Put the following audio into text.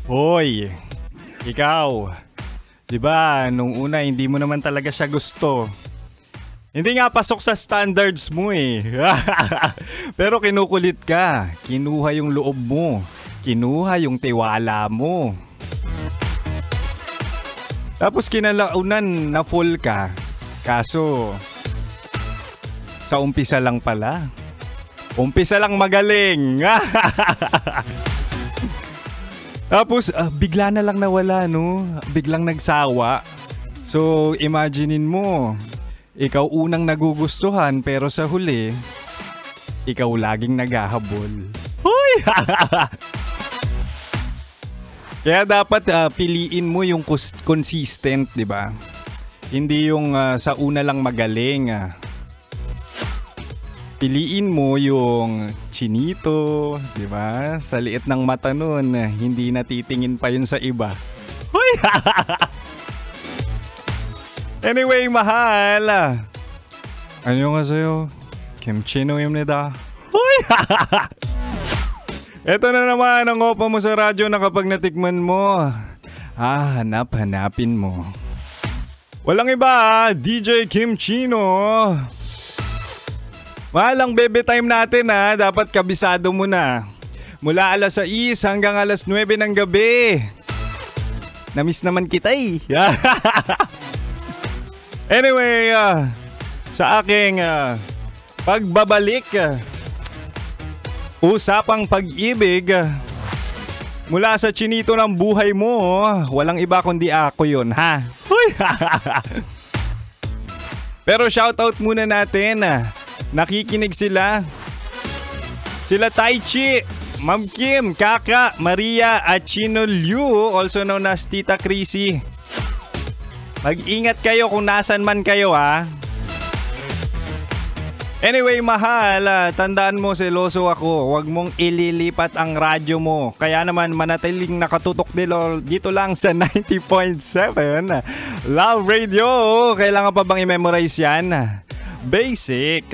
Hoy, ikaw, di ba nung una hindi mo naman talaga siya gusto. Hindi nga pasok sa standards mo eh. Pero kinukulit ka, kinuha yung loob mo, kinuha yung tiwala mo. Tapos kinalaunan na full ka, kaso sa umpisa lang pala. Umpisa lang magaling. Tapos bigla na lang nawala, no? Biglang nagsawa. So imaginein mo, ikaw unang nagugustuhan pero sa huli, ikaw laging naghahabol. Hoy! Kaya dapat piliin mo yung consistent, di ba? Hindi yung sa una lang magaling. Piliin mo yung chinito, di ba? Sa liit ng mata nun, hindi natitingin pa yun sa iba. Hoy! Anyway, mahal. Ano nga sa'yo? Kimchino yung nida. Hoy! Ito na naman ang opa mo sa radyo na kapag natikman mo, hanapin mo. Walang iba, DJ Kimchino. Mahal ang bebe time natin dapat kabisado mo na. Mula alas 6 hanggang alas 9 ng gabi. Namiss naman kita eh. Anyway, sa aking pagbabalik, usapang pag-ibig mula sa chinito ng buhay mo, walang iba kundi ako yun, ha? Pero shoutout muna natin, nakikinig sila Tai Chi, Ma'am Kim, Kaka, Maria at Chino Liu, also known as Tita Chrissy. Mag-ingat kayo kung nasan man kayo, ha? Anyway, mahal, tandaan mo, seloso ako. Huwag mong ililipat ang radyo mo. Kaya naman manatiling nakatutok dito lang sa 90.7 Love Radio. Kailangan pa bang i-memorize yan? Basic.